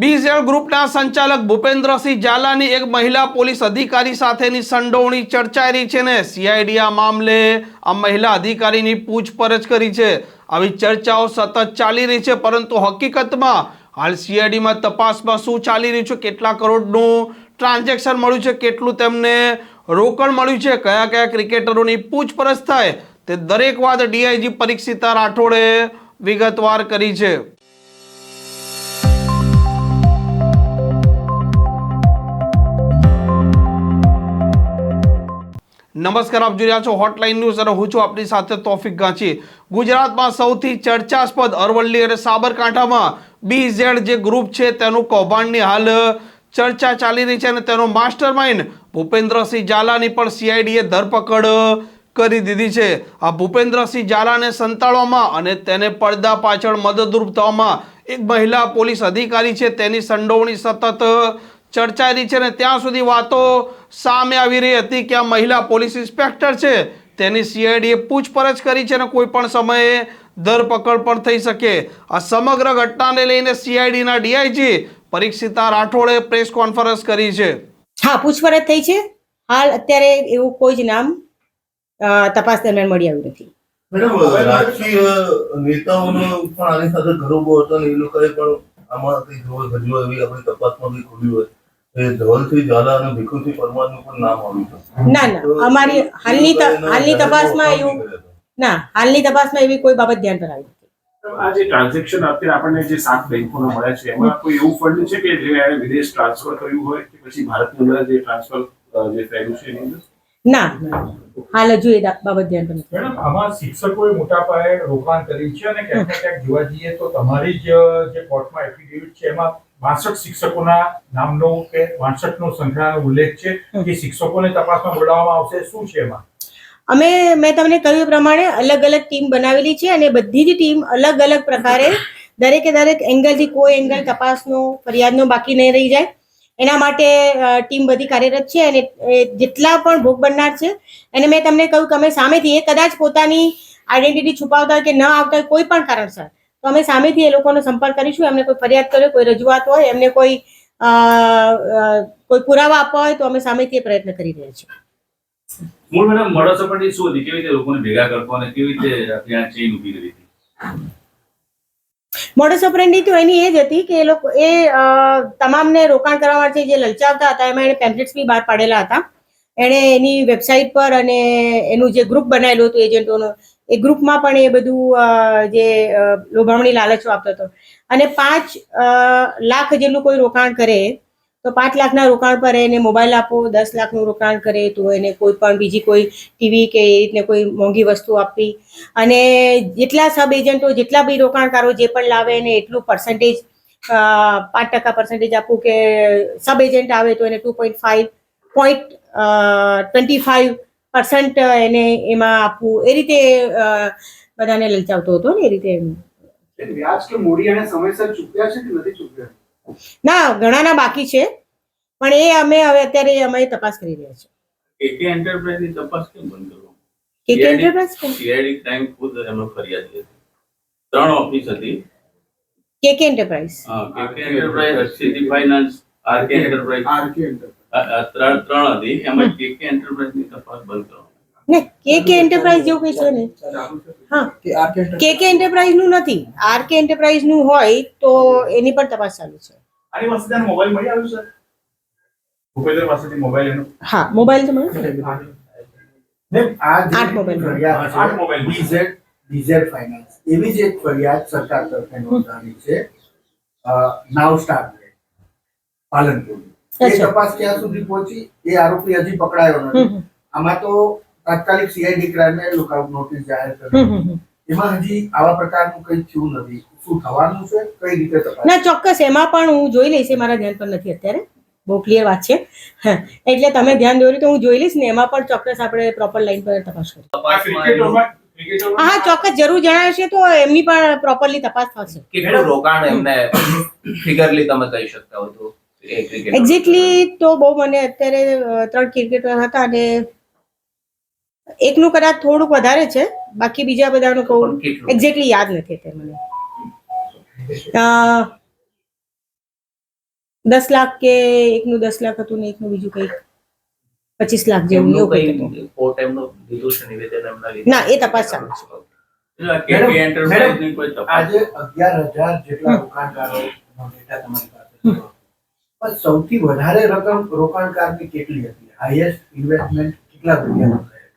BZ ગ્રુપના સંચાલક ભૂપેન્દ્રસિંહ ઝાલાની એક મહિલા પોલીસ અધિકારી સાથેની સંડોવણી ચર્ચાઈ રહી છે ને સીઆઈડી આ મામલે આ મહિલા અધિકારીની પૂછપરછ કરી છે। આવી ચર્ચાઓ સતત ચાલી રહી છે, પરંતુ હકીકતમાં હાલ સીઆઈડીમાં તપાસમાં શું ચાલી રહ્યું છે, કેટલા કરોડનું ટ્રાન્ઝેક્શન મળ્યું છે, કેટલું તેમને રોકડ મળ્યું છે, કયા કયા ક્રિકેટરોની પૂછપરછ થાય તે દરેક વાત ડીઆઈજી પરીક્ષિતા રાઠોડે વિગતવાર કરી છે। નમસ્કાર, આપ જોઈ રહ્યા છો હોટલાઇન ન્યૂઝ અને હું છું આપની સાથે તોફિક ગાંચી। ગુજરાતમાં સૌથી ચર્ચાસ્પદ અરવલ્લી અને સાબરકાંઠામાં બીઝેડ જે ગ્રુપ છે તેનું કૌભાંડની હાલ ચર્ચા ચાલી રહી છે અને તેનો માસ્ટરમાઇન્ડ ભૂપેન્દ્રસિંહ ઝાલાની પણ સીઆઈડીએ ધરપકડ કરી દીધી છે। આ ભૂપેન્દ્રસિંહ ઝાલાને સંતાડવામાં અને તેને પડદા પાછળ મદદરૂપ થવામાં એક મહિલા પોલીસ અધિકારી છે તેની સંડોવણી સતત ચર્ચાઈ રહી છે ને ત્યાં સુધી વાતો સામે આવી રહી હતી કે આ મહિલા પોલીસ ઇન્સ્પેક્ટર છે તેની સીઆઈડીએ પૂછપરછ કરી છે અને કોઈ પણ સમયે ધરપકડ પણ થઈ શકે। આ સમગ્ર ઘટનાને લઈને સીઆઈડીના ડીઆઈજી પરીક્ષિતા રાઠોડે પ્રેસ કોન્ફરન્સ કરી છે। હા, પૂછપરછ થઈ છે। હાલ અત્યારે એવું કોઈ જ નામ તપાસ દરમિયાન મળી આવ્યું નથી। મેડમ, રાજકીય નેતાઓનો પણ આની સાથે ઘરોબો હતો ને એ લોકોએ પણ આમાં કંઈક રોલ ભજવ્યો એવી આપણી તપાસમાં બી ખુલ્યું હોય એ ધવલસિંહ ઝાલા અને ભીખુસિંહ પરમારનું પણ નામ આવ્યું હતું। ના, અમારી હાલની તપાસમાં એવું હાલની તપાસમાં એવી કોઈ બાબત ધ્યાન પર આવી નથી। આ જે ટ્રાન્ઝેક્શન અત્યારે આપણને જે 7 બેંકોના મળ્યા છે એમાં કોઈ એવું ફંડ છે કે જે એને વિદેશ ટ્રાન્સફર કર્યું હોય કે પછી ભારતની અંદર જે ટ્રાન્સફર જે થયેલું છે એની અંદર? ના, હાલ હજુ એ બાબત ધ્યાન પર નથી। મેડમ, આમાં શિક્ષકોએ મોટા પાયે રોકાણ કર્યું છે અને ક્યાંક ને ક્યાંક જોવા જઈએ તો તમારી જે કોર્ટમાં એફિડેવિટ છે એમાં 62 શિક્ષકોના નામનો કે 62 નો સંખ્યાનો ઉલ્લેખ છે કે શિક્ષકોને તપાસમાં બોલાવવામાં આવશે। શું છે એમાં? મેં તમને કહ્યું પ્રમાણે અલગ અલગ ટીમ બનાવેલી છે અને બધી જ ટીમ અલગ અલગ પ્રકારે દરેક એંગલથી કોઈ એંગલ તપાસનો ફરિયાદનો બાકી નહીં રહી જાય એના માટે ટીમ બધી કાર્યરત છે અને જેટલા પણ ભોગ બનનાર છે અને મેં તમને કહ્યું કે અમે સામેથી એ કદાચ પોતાની આઈડેન્ટિટી છુપાવતા હોય કે ન આવતા હોય કોઈ પણ કારણસર તો અમે સામેથી એ લોકોનો સંપર્ક કરીશું। એમને કોઈ ફરિયાદ કર્યો, કોઈ રજૂઆત હોય, એમને કોઈ પુરાવા આપવા હોય તો અમે સામેથી પ્રયત્ન કરી રહ્યા છીએ। મૂળ મેડમ, મોડસ ઓપરેન્ડી શું હતી? કેવી રીતે લોકોને ભેગા કરતો અને કેવી રીતે ત્યાં ચેઇન ઊભી કરી હતી? મોડસ ઓપરેન્ડી તો એની એ જ હતી કે એ લોકો તમામને રોકાણ કરવા માટે જે લલચાવતા હતા એમાં એણે પેમ્પલેટ્સ બી બહાર પાડેલા હતા। એણે એની વેબસાઇટ પર અને એનું જે ગ્રુપ બનાવેલું હતું એજન્ટોનું એ ગ્રુપમાં પણ એ બધું જે લોભામણી લાલચો આપતો હતો અને 5 લાખ જેટલું કોઈ રોકાણ કરે તો 5 લાખના રોકાણ પર એને મોબાઈલ આપો, 10 લાખનું રોકાણ કરે તો એને કોઈ પણ બીજી કોઈ ટીવી કે એ રીતને કોઈ મોંઘી વસ્તુ આપવી અને જેટલા સબ એજન્ટો જેટલા બી રોકાણકારો જે પણ લાવે એને એટલું પર્સન્ટેજ 5% પર્સન્ટેજ આપવું કે સબ એજન્ટ આવે તો એને 2.25% એને એમાં આપવું એ રીતે બધાને લલચાવતો હતો ને એ રીતે। વ્યાજ કે મૂડી અને સમયસર ચૂક્યા છે કે નથી ચૂક્યા? ના, ઘણાના બાકી છે પણ એ અમે હવે અત્યારે અમે તપાસ કરી રહ્યા છીએ। કેકે એન્ટરપ્રાઇઝની તપાસ કેમ બંધ કરો? કેકે એન્ટરપ્રાઇઝ સીઆઈડી ક્રાઇમ ખુદ એમાં ફરિયાદ કરી હતી। 3 ઓફિસ હતી। KK Enterprise, KK Enterprise, City Finance, RK Enterprise, 3 હતી। એમાં કેકે એન્ટરપ્રાઇઝની તપાસ બંધ કરો ને કેકે એન્ટરપ્રાઇઝ જેવું કઈ છે ને? હા, કેકે એન્ટરપ્રાઇઝ નું નથી, આરકે એન્ટરપ્રાઇઝ નું હોય તો એની પણ તપાસ ચાલુ છે। આની પાસેથી મોબાઈલ મળી આવ્યો સર? ભૂપેન્દ્ર પાસેથી મોબાઈલ એનો? હા, મોબાઈલ તો મળે મેમ, આ જે 8 મોબાઈલ ફરિયાદ છે, 8 મોબાઈલ બીઝેડ ફાઇનાન્સ એવી જ એક ફરિયાદ સરકાર તરફે નોંધાવી છે નાવ સ્ટાર પાલનપુર। એ તપાસ ક્યાં સુધી પહોંચી એ આરોપી હજી પકડાયો નથી। આમાં તો તાત્કાલિક સીઆઈડી ક્રાઇમે લુકઆઉટ નોટિસ જાહેર કરી, એમાં હજી આવા પ્રકારનું કંઈ થયું નથી। શું થવાનું છે, કઈ રીતે તપાસ? ના, ચોક્કસ એમાં પણ હું જોઈ લઈશ, એ મારા ધ્યાન પર નથી અત્યારે, બહુ ક્લિયર વાત છે એટલે તમે ધ્યાન દોર્યું તો હું જોઈ લઈશ ને એમાં પણ ચોક્કસ આપણે પ્રોપર લાઈન પર તપાસ કરીશું। હા, ચોક્કસ જરૂર જણાવશે તો એમની પણ પ્રોપરલી તપાસ થશે। કેટલું રોકાણ એમને ફિગરલી તમે કહી શકતા હો તો? એક્ઝેક્ટલી તો બહુ મને અત્યારે 3 ક્રિકેટર હતા અને એકનું કદાચ થોડુંક વધારે છે, બાકી બીજા બધાનું કહું એક્ઝેક્ટલી યાદ નથી અત્યારે મને। 10 લાખ કે એકનું 10 લાખ હતું ને એકનું બીજું કંઈક 25 લાખ જેવું એમનું એવું કંઈક હતું. કઈ કોર્ટ એમનું લીધું છે નિવેદન એમના લીધું? ના, એ તપાસ ચાલુ છે. એટલે આ KK એન્ટરપ્રાઇઝની કોઈ તપાસ આજે 11,000 જેટલા રોકાણકારો ડેટા તમારી પાસે છે. પણ સૌથી વધારે રકમ રોકાણકારની કેટલી હતી? હાઈએસ્ટ ઇન્વેસ્ટમેન્ટ કેટલા રૂપિયાનું થયેલું?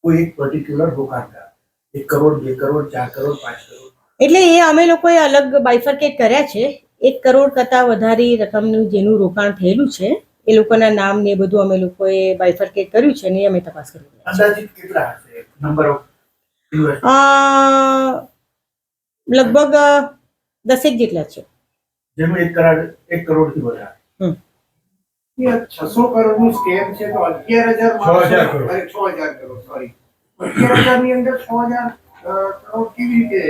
કોઈ એક પર્ટિક્યુલર રોકાણકાર 1 કરોડ, 2 કરોડ, 4 કરોડ, 5 કરોડ? એટલે એ અમે લોકોએ અલગ બાયફર્કેટ કર્યા છે. 1 કરોડ કરતાં વધારે રકમનું જેનું રોકાણ થયેલું છે એ લોકોના નામ ને એ બધું અમે લોકોએ બાયફર્કેટ કર્યું છે ને એ અમે તપાસ કરી રહ્યા અંદાજિત કેટલા હશે નંબર ઓફ ઇન્વેસ્ટ? છીએ. લગભગ 10 જેટલા છે. જેનું 1 કરોડથી વધારે. હમ. 600 કરોડનું સ્કેમ છે તો 11,000 કરોડ. 6,000 કરોડ સોરી 11,000 ની અંદર 6,000 કરોડ કેવી રીતે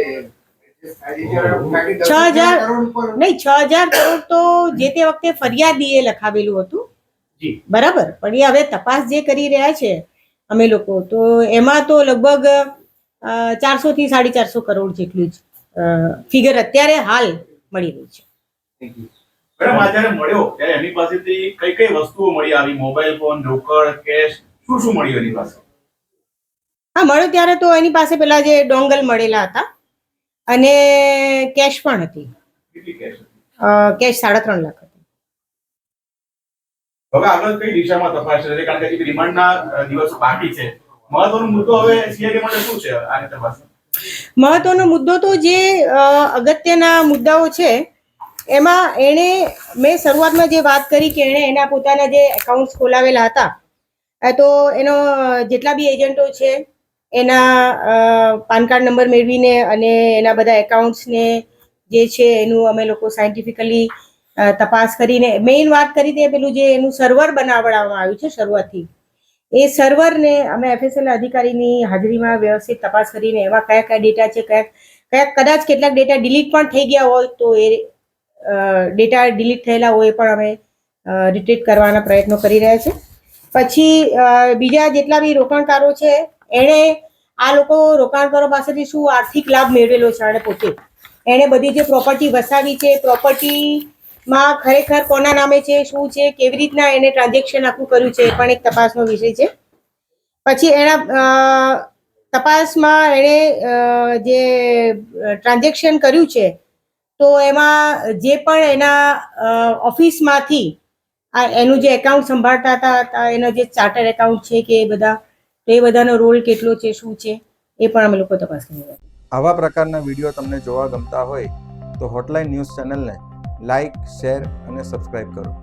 adjust થાય છે? જ્યારે બાકી 6,000 કરોડ ઉપર નહીં, 6,000 કરોડ તો જે તે વખતે ફરિયાદીએ લખાવેલું હતું, જી. બરાબર. પણ એ હવે તપાસ જે કરી રહ્યા છે અમે લોકો, તો એમાં તો લગભગ 400 થી 450 કરોડ જેટલું જ ફિગર અત્યારે હાલ મળી રહ્યું છે. મેડમ આ જ્યારે મળ્યો ત્યારે એની પાસેથી કઈ કઈ વસ્તુઓ મળી આવી? મોબાઈલ ફોન, રોકડ, કેશ, શું શું મળ્યું એની પાસે? હા, મળ્યો ત્યારે તો એની પાસે પેલા જે ડોંગલ મળેલા હતા અને કેશ પણ હતી. કેટલી કેશ હતી? કેશ 3.5 લાખ હતી. હવે આગળ કઈ દિશામાં તપાસ છે? કારણ કે હજી રિમાન્ડના દિવસો બાકી છે. મહત્વનો મુદ્દો હવે સીઆઈડી માટે શું છે આની તપાસ? મહત્વનો મુદ્દો તો જે અગત્યના મુદ્દાઓ છે એમાં એણે, મેં શરૂઆતમાં જે વાત કરી કે એણે એના પોતાના જે એકાઉન્ટ્સ ખોલાવેલા હતા, તો એનો જેટલા બી એજન્ટો છે એના પાન કાર્ડ નંબર મેળવીને અને એના બધા એકાઉન્ટ્સને જે છે એનું અમે લોકો સાયન્ટિફિકલી તપાસ કરીને મેઇન વાત કરી તે પેલું જે એનું સર્વર બનાવવામાં આવ્યું છે શરૂઆતથી, એ સર્વરને અમે FSL અધિકારીની હાજરીમાં વ્યવસ્થિત તપાસ કરીને એમાં કયા કયા ડેટા છે, કયા કદાચ કેટલાક ડેટા ડિલીટ પણ થઈ ગયા હોય તો એ ડેટા ડિલીટ થયેલા હોય પણ અમે રિટ્રીટ કરવાના પ્રયત્નો કરી રહ્યા છે. પછી બીજા જેટલા બી રોકાણકારો છે એણે આ લોકો રોકાણકારો પાસેથી શું આર્થિક લાભ મેળવેલો છે અને પોતે એણે બધી જે પ્રોપર્ટી વસાવી છે, પ્રોપર્ટીમાં ખરેખર કોના નામે છે, શું છે, કેવી રીતના એને ટ્રાન્ઝેક્શન આખું કર્યું છે એ પણ એક તપાસનો વિષય છે. પછી એના તપાસમાં એણે જે ટ્રાન્ઝેક્શન કર્યું છે તો એમાં જે પણ એના ઓફિસમાંથી એનું જે એકાઉન્ટ સંભાળતા હતા એનો જે ચાર્ટર એકાઉન્ટ છે કે એ બધા, તો એ બધાનો રોલ કેટલો છે, શું છે, એ પણ અમે લોકો તપાસ કરી રહ્યા છીએ. આવા પ્રકારના વિડીયો તમને જોવા ગમતા હોય તો હોટલાઇન ન્યૂઝ ચેનલને લાઇક, શેર અને સબસ્ક્રાઇબ કરો.